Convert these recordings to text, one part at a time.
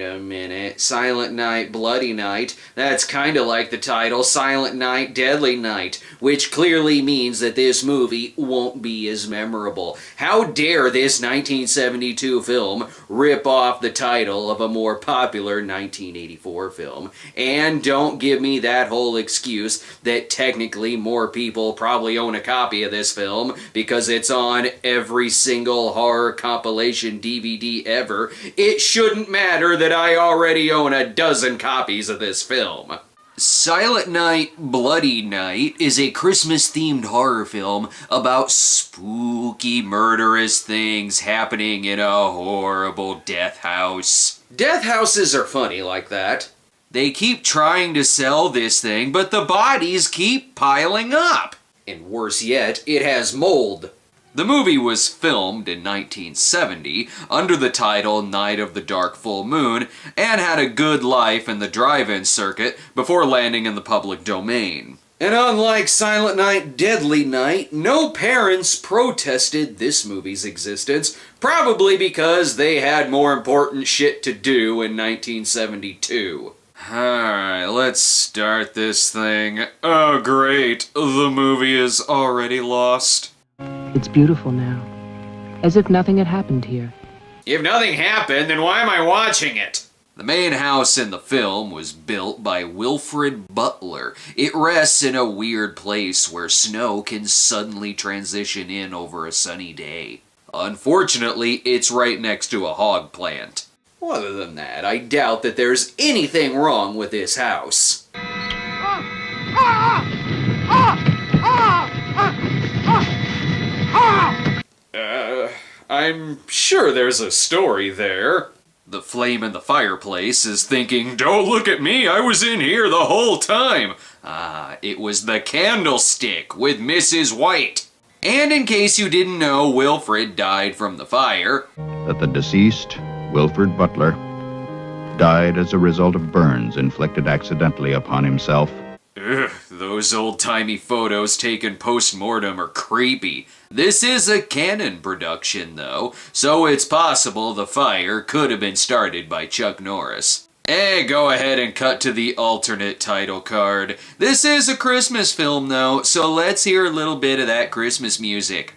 a minute. Silent Night, Bloody Night. That's kinda like the title, Silent Night, Deadly Night, which clearly means that this movie won't be as memorable. How dare this 1972 film rip off the title of a more popular 1984 film? And don't give me that whole excuse that technically more people probably own a copy of this film because it's on every single horror compilation DVD ever. It shouldn't matter that I already own a dozen copies of this film. Silent Night, Bloody Night is a Christmas-themed horror film about spooky, murderous things happening in a horrible death house. Death houses are funny like that. They keep trying to sell this thing, but the bodies keep piling up. And worse yet, it has mold. The movie was filmed in 1970 under the title Night of the Dark Full Moon and had a good life in the drive-in circuit before landing in the public domain. And unlike Silent Night, Deadly Night, no parents protested this movie's existence, probably because they had more important shit to do in 1972. Alright, let's start this thing. Oh great, the movie is already lost. It's beautiful now, as if nothing had happened here. If nothing happened, then why am I watching it? The main house in the film was built by Wilfred Butler. It rests in a weird place where snow can suddenly transition in over a sunny day. Unfortunately, it's right next to a hog plant. Other than that, I doubt that there's anything wrong with this house. I'm sure there's a story there. The flame in the fireplace is thinking, "Don't look at me, I was in here the whole time." It was the candlestick with Mrs. White. And in case you didn't know, Wilfred died from the fire. That the deceased, Wilfred Butler, died as a result of burns inflicted accidentally upon himself. Ugh, those old-timey photos taken post-mortem are creepy. This is a Canon production, though, so it's possible the fire could have been started by Chuck Norris. Hey, go ahead and cut to the alternate title card. This is a Christmas film, though, so let's hear a little bit of that Christmas music.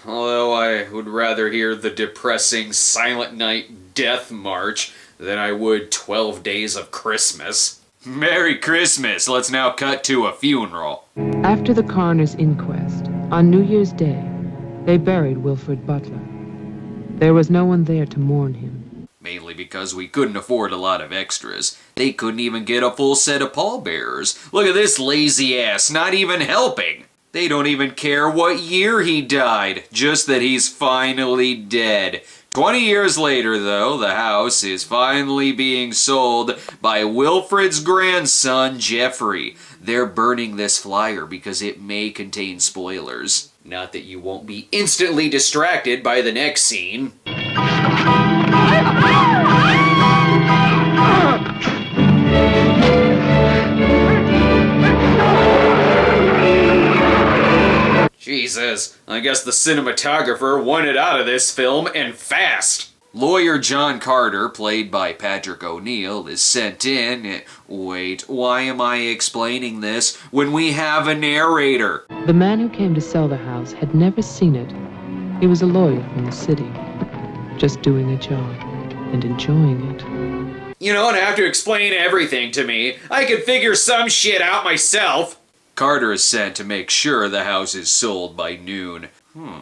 Although I would rather hear the depressing Silent Night Death March than I would 12 Days of Christmas. Merry Christmas! Let's now cut to a funeral. After the coroner's inquest, on New Year's Day, they buried Wilfred Butler. There was no one there to mourn him. Mainly because we couldn't afford a lot of extras. They couldn't even get a full set of pallbearers. Look at this lazy ass, not even helping! They don't even care what year he died, just that he's finally dead. 20 years later, though, the house is finally being sold by Wilfred's grandson, Jeffrey. They're burning this flyer because it may contain spoilers. Not that you won't be instantly distracted by the next scene. Jesus, I guess the cinematographer wanted out of this film, and fast. Lawyer John Carter, played by Patrick O'Neill, is sent in. Wait, why am I explaining this when we have a narrator? The man who came to sell the house had never seen it. He was a lawyer from the city, just doing a job and enjoying it. You don't have to explain everything to me. I can figure some shit out myself. Carter is sent to make sure the house is sold by noon.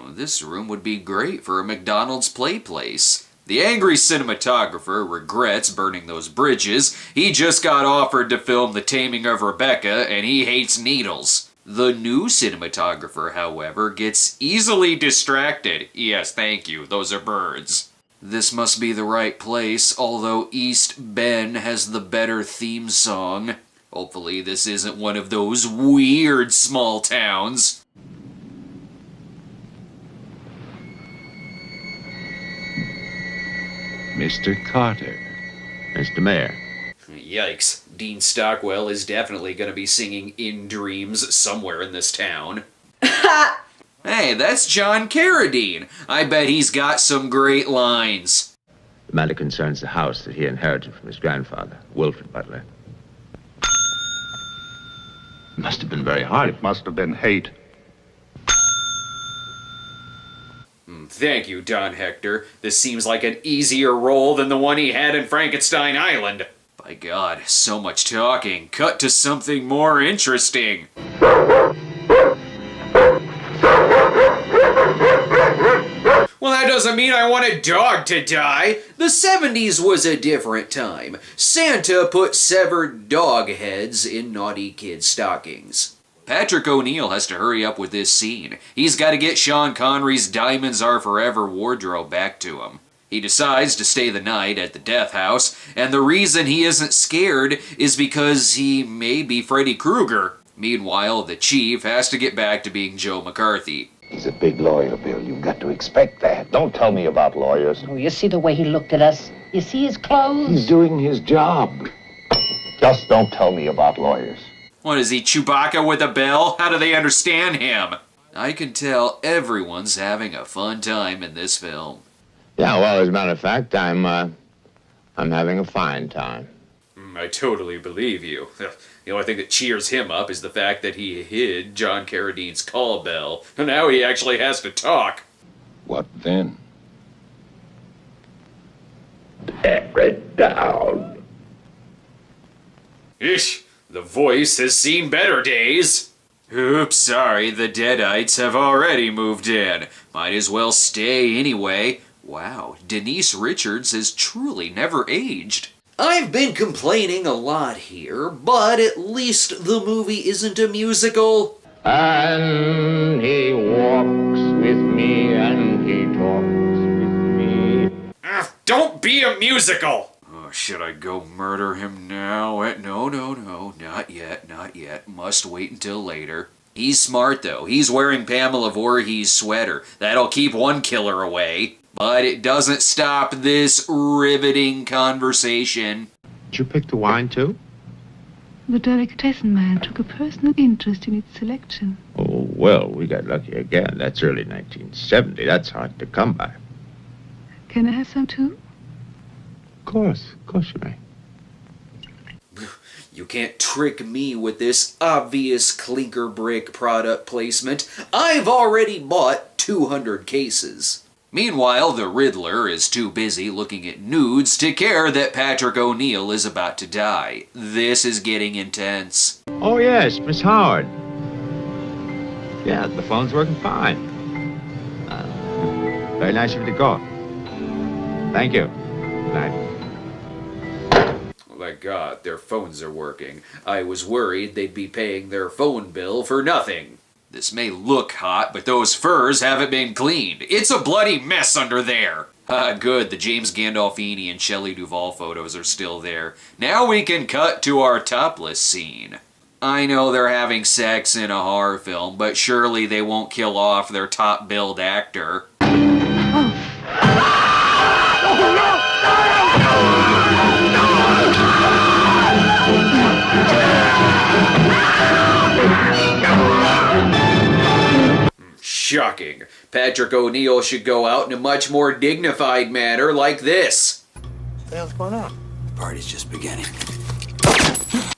This room would be great for a McDonald's play place. The angry cinematographer regrets burning those bridges. He just got offered to film The Taming of Rebecca, and he hates needles. The new cinematographer, however, gets easily distracted. Yes, thank you, those are birds. This must be the right place, although East Bend has the better theme song. Hopefully this isn't one of those weird small towns. Mr. Carter. Mr. Mayor. Yikes. Dean Stockwell is definitely going to be singing In Dreams somewhere in this town. Hey, that's John Carradine. I bet he's got some great lines. The matter concerns the house that he inherited from his grandfather, Wilfred Butler. It must have been very hard. It must have been hate. Thank you, Don Hector. This seems like an easier role than the one he had in Frankenstein Island. By God, so much talking. Cut to something more interesting. Well, that doesn't mean I want a dog to die. The 70s was a different time. Santa put severed dog heads in naughty kids' stockings. Patrick O'Neill has to hurry up with this scene. He's got to get Sean Connery's Diamonds Are Forever wardrobe back to him. He decides to stay the night at the death house, and the reason he isn't scared is because he may be Freddy Krueger. Meanwhile, the chief has to get back to being Joe McCarthy. He's a big lawyer, Bill. You've got to expect that. Don't tell me about lawyers. Oh, you see the way he looked at us? You see his clothes? He's doing his job. Just don't tell me about lawyers. What is he, Chewbacca with a bell? How do they understand him? I can tell everyone's having a fun time in this film. Yeah, well, as a matter of fact, I'm having a fine time. I totally believe you. The only thing that cheers him up is the fact that he hid John Carradine's call bell. And now he actually has to talk. What then? Tear it down. Ish, the voice has seen better days. Oops, sorry, the Deadites have already moved in. Might as well stay anyway. Wow, Denise Richards has truly never aged. I've been complaining a lot here, but at least the movie isn't a musical. And he walks with me and he talks with me. Don't be a musical! Oh, should I go murder him now? No, not yet. Must wait until later. He's smart, though. He's wearing Pamela Voorhees' sweater. That'll keep one killer away. But it doesn't stop this riveting conversation. Did you pick the wine, too? The delicatessen man took a personal interest in its selection. Oh, well, we got lucky again. That's early 1970. That's hard to come by. Can I have some too? Of course you may. You can't trick me with this obvious clinker brick product placement. I've already bought 200 cases. Meanwhile, the Riddler is too busy looking at nudes to care that Patrick O'Neill is about to die. This is getting intense. Oh, yes, Miss Howard. Yeah, the phone's working fine. Very nice of you to call. Thank you. Good night. Oh my God, their phones are working. I was worried they'd be paying their phone bill for nothing. This may look hot, but those furs haven't been cleaned. It's a bloody mess under there. Good, the James Gandolfini and Shelley Duvall photos are still there. Now we can cut to our topless scene. I know they're having sex in a horror film, but surely they won't kill off their top-billed actor. Shocking. Patrick O'Neill should go out in a much more dignified manner like this. What the hell's going on? The party's just beginning.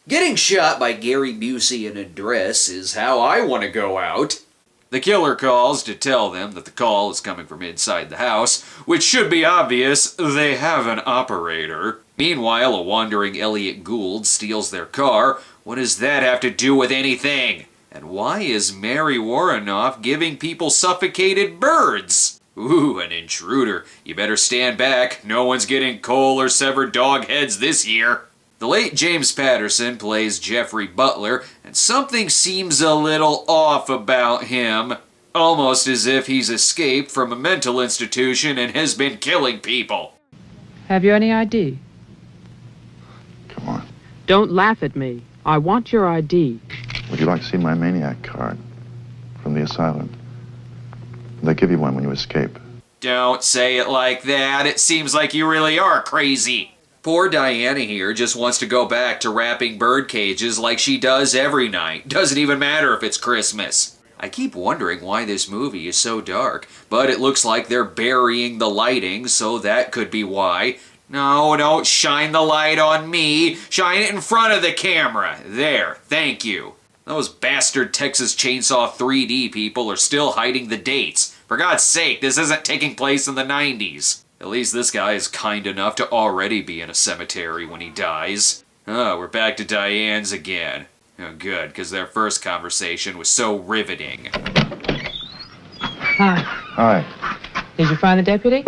Getting shot by Gary Busey in a dress is how I want to go out. The killer calls to tell them that the call is coming from inside the house, which should be obvious. They have an operator. Meanwhile, a wandering Elliot Gould steals their car. What does that have to do with anything? And why is Mary Warrenoff giving people suffocated birds? Ooh, an intruder. You better stand back. No one's getting coal or severed dog heads this year. The late James Patterson plays Jeffrey Butler, and something seems a little off about him. Almost as if he's escaped from a mental institution and has been killing people. Have you any ID? Come on. Don't laugh at me. I want your ID. Would you like to see my maniac card from the asylum? They give you one when you escape. Don't say it like that. It seems like you really are crazy. Poor Diana here just wants to go back to wrapping bird cages like she does every night. Doesn't even matter if it's Christmas. I keep wondering why this movie is so dark, but it looks like they're burying the lighting, so that could be why. No, don't shine the light on me. Shine it in front of the camera. There, thank you. Those bastard Texas Chainsaw 3D people are still hiding the dates. For God's sake, this isn't taking place in the 90s. At least this guy is kind enough to already be in a cemetery when he dies. Oh, we're back to Diane's again. Oh, good, because their first conversation was so riveting. Hi. Hi. Did you find the deputy?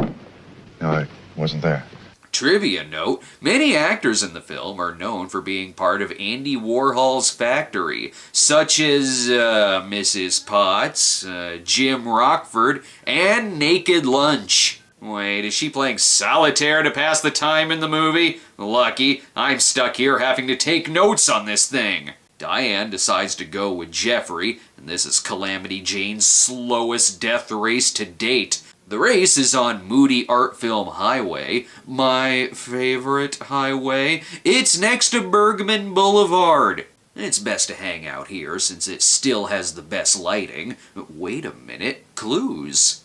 No, I wasn't there. Trivia note, many actors in the film are known for being part of Andy Warhol's factory, such as Mrs. Potts, Jim Rockford, and Naked Lunch. Wait, is she playing solitaire to pass the time in the movie? Lucky, I'm stuck here having to take notes on this thing. Diane decides to go with Jeffrey, and this is Calamity Jane's slowest death race to date. The race is on Moody Art Film Highway, my favorite highway. It's next to Bergman Boulevard. It's best to hang out here since it still has the best lighting. Wait a minute, clues.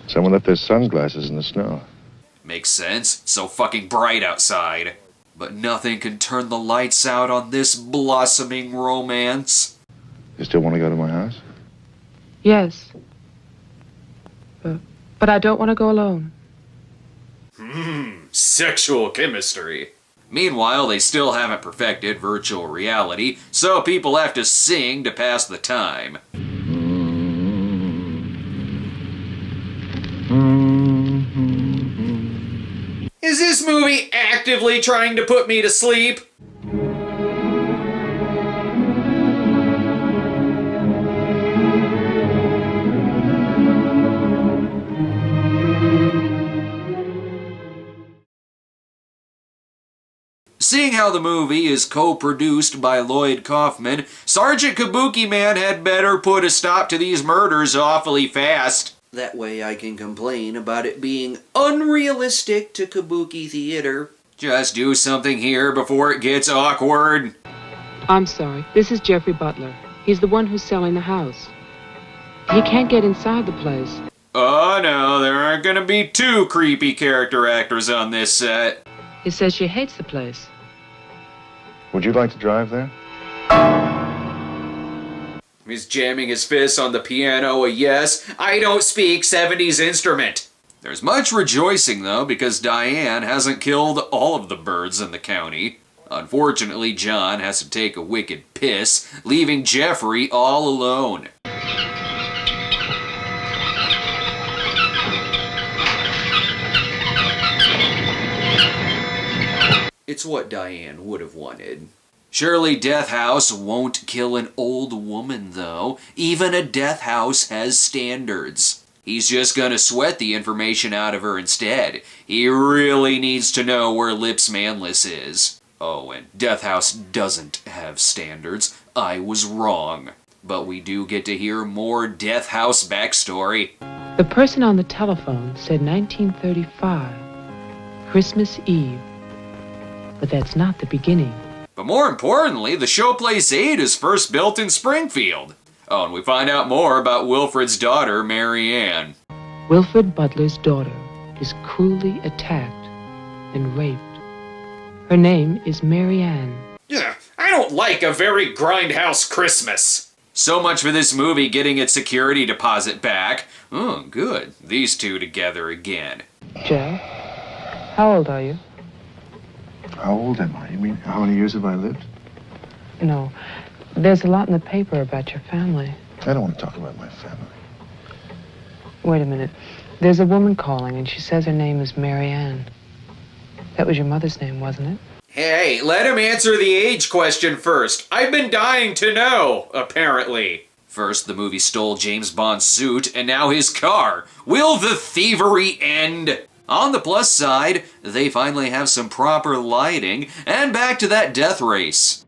Someone left their sunglasses in the snow. Makes sense, so fucking bright outside. But nothing can turn the lights out on this blossoming romance. You still want to go to my house? Yes. But I don't want to go alone. Sexual chemistry. Meanwhile, they still haven't perfected virtual reality, so people have to sing to pass the time. Is this movie actively trying to put me to sleep? Seeing how the movie is co-produced by Lloyd Kaufman, Sergeant Kabuki Man had better put a stop to these murders awfully fast. That way I can complain about it being unrealistic to Kabuki Theater. Just do something here before it gets awkward. I'm sorry. This is Jeffrey Butler. He's the one who's selling the house. He can't get inside the place. Oh no, there aren't gonna be two creepy character actors on this set. He says she hates the place. Would you like to drive there? He's jamming his fists on the piano, a yes, I don't speak 70s instrument. There's much rejoicing, though, because Diane hasn't killed all of the birds in the county. Unfortunately, John has to take a wicked piss, leaving Jeffrey all alone. It's what Diane would have wanted. Surely Death House won't kill an old woman, though. Even a Death House has standards. He's just gonna sweat the information out of her instead. He really needs to know where Lips Manless is. Oh, and Death House doesn't have standards. I was wrong. But we do get to hear more Death House backstory. The person on the telephone said 1935, Christmas Eve. But that's not the beginning. But more importantly, the Showplace 8 is first built in Springfield. Oh, and we find out more about Wilfred's daughter, Mary Ann. Wilfred Butler's daughter is cruelly attacked and raped. Her name is Mary Ann. Yeah, I don't like a very grindhouse Christmas. So much for this movie getting its security deposit back. Oh, good. These two together again. Jeff, how old are you? How old am I? You mean, how many years have I lived? No. There's a lot in the paper about your family. I don't want to talk about my family. Wait a minute. There's a woman calling, and she says her name is Mary Ann. That was your mother's name, wasn't it? Hey, let him answer the age question first. I've been dying to know, apparently. First, the movie stole James Bond's suit, and now his car. Will the thievery end? On the plus side, they finally have some proper lighting, and back to that death race.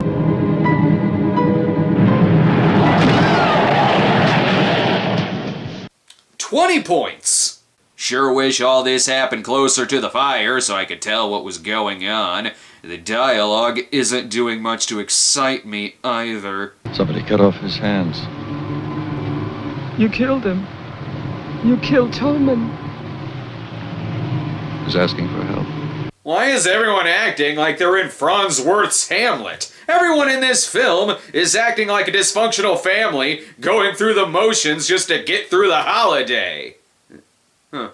$20 points. Sure wish all this happened closer to the fire so I could tell what was going on. The dialogue isn't doing much to excite me either. Somebody cut off his hands. You killed him. You killed Tolman. He's asking for help. Why is everyone acting like they're in Franz Werth's Hamlet? Everyone in this film is acting like a dysfunctional family, going through the motions just to get through the holiday. Huh.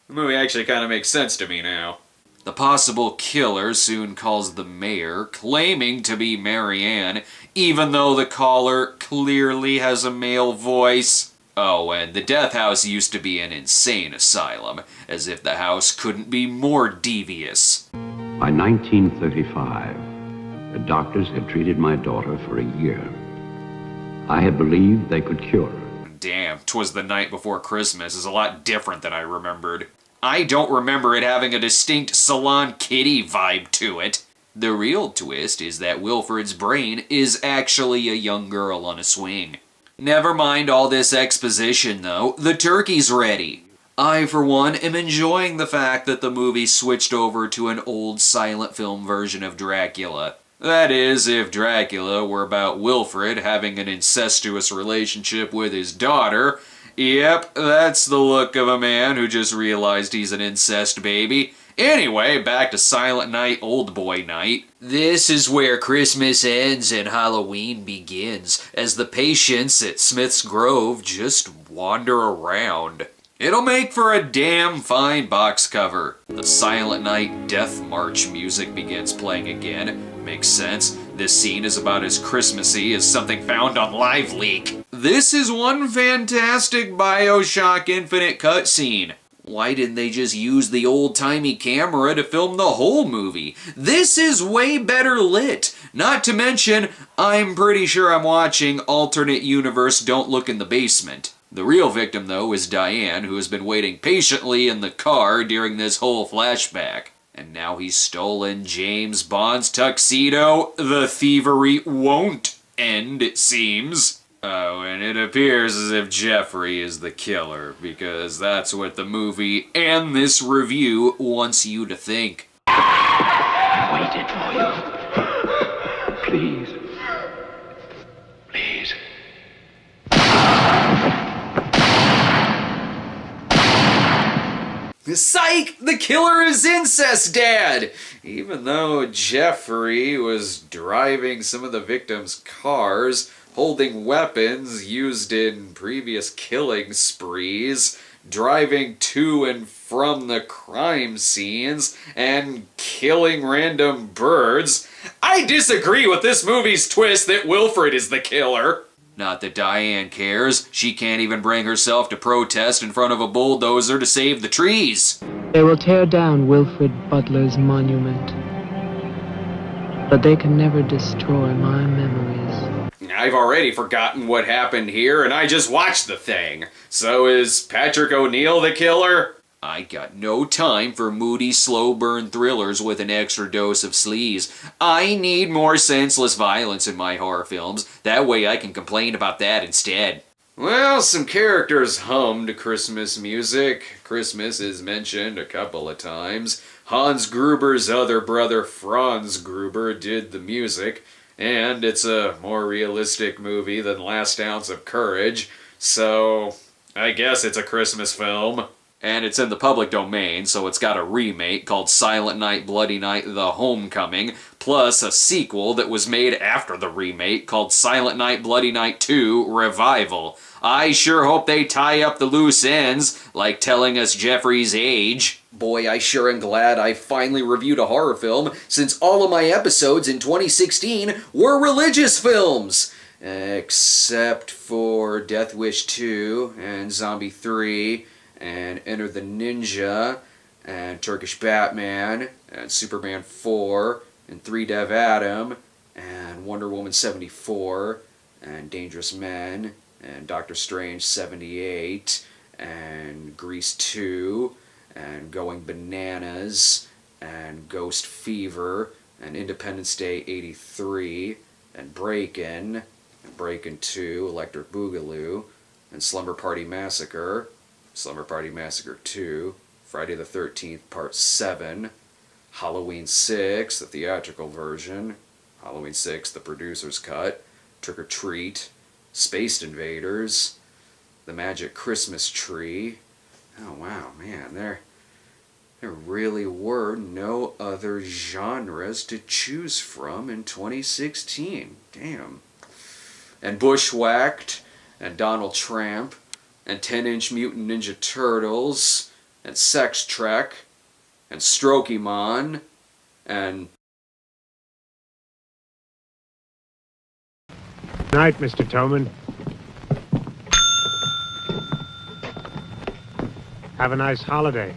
The movie actually kind of makes sense to me now. The possible killer soon calls the mayor, claiming to be Marianne, even though the caller clearly has a male voice. Oh, and the death house used to be an insane asylum, as if the house couldn't be more devious. By 1935, the doctors had treated my daughter for a year. I had believed they could cure her. Damn, 'Twas the Night Before Christmas is a lot different than I remembered. I don't remember it having a distinct Salon Kitty vibe to it. The real twist is that Wilfred's brain is actually a young girl on a swing. Never mind all this exposition, though. The turkey's ready. I, for one, am enjoying the fact that the movie switched over to an old silent film version of Dracula. That is, if Dracula were about Wilfred having an incestuous relationship with his daughter. Yep, that's the look of a man who just realized he's an incest baby. Anyway, back to Silent Night, Old Boy Night. This is where Christmas ends and Halloween begins, as the patients at Smith's Grove just wander around. It'll make for a damn fine box cover. The Silent Night Death March music begins playing again. Makes sense. This scene is about as Christmassy as something found on LiveLeak. This is one fantastic BioShock Infinite cutscene. Why didn't they just use the old-timey camera to film the whole movie? This is way better lit. Not to mention, I'm pretty sure I'm watching alternate universe Don't Look in the Basement. The real victim, though, is Diane, who has been waiting patiently in the car during this whole flashback. And now he's stolen James Bond's tuxedo. The thievery won't end, it seems. Oh, and it appears as if Jeffrey is the killer, because that's what the movie and this review wants you to think. I waited for you. Please. Please. Psych! The killer is Incest Dad! Even though Jeffrey was driving some of the victims' cars, holding weapons used in previous killing sprees, driving to and from the crime scenes, and killing random birds, I disagree with this movie's twist that Wilfred is the killer. Not that Diane cares. She can't even bring herself to protest in front of a bulldozer to save the trees. They will tear down Wilfred Butler's monument, but they can never destroy my memories. I've already forgotten what happened here, and I just watched the thing. So is Patrick O'Neill the killer? I got no time for moody, slow burn thrillers with an extra dose of sleaze. I need more senseless violence in my horror films. That way I can complain about that instead. Well, some characters hummed Christmas music. Christmas is mentioned a couple of times. Hans Gruber's other brother, Franz Gruber, did the music. And it's a more realistic movie than Last Ounce of Courage. So, I guess it's a Christmas film. And it's in the public domain, so it's got a remake called Silent Night, Bloody Night, The Homecoming, plus a sequel that was made after the remake called Silent Night, Bloody Night 2, Revival. I sure hope they tie up the loose ends, like telling us Jeffrey's age. Boy, I sure am glad I finally reviewed a horror film, since all of my episodes in 2016 were religious films. Except for Death Wish 2 and Zombie 3, and Enter the Ninja, and Turkish Batman, and Superman 4, and 3 Dev Adam, and Wonder Woman 74, and Dangerous Men, and Doctor Strange 78, and Grease 2, and Going Bananas, and Ghost Fever, and Independence Day 83, and Breakin', and Breakin' 2, Electric Boogaloo, and Slumber Party Massacre, Slumber Party Massacre 2, Friday the 13th Part 7, Halloween 6, the theatrical version, Halloween 6, the producer's cut, Trick or Treat, Space Invaders, The Magic Christmas Tree. Oh wow, man, there really were no other genres to choose from in 2016. Damn. And Bushwhacked, and Donald Trump, and 10-Inch Mutant Ninja Turtles, and Sex Trek, and Strokemon, and... Night, Mr. Toman. Have a nice holiday.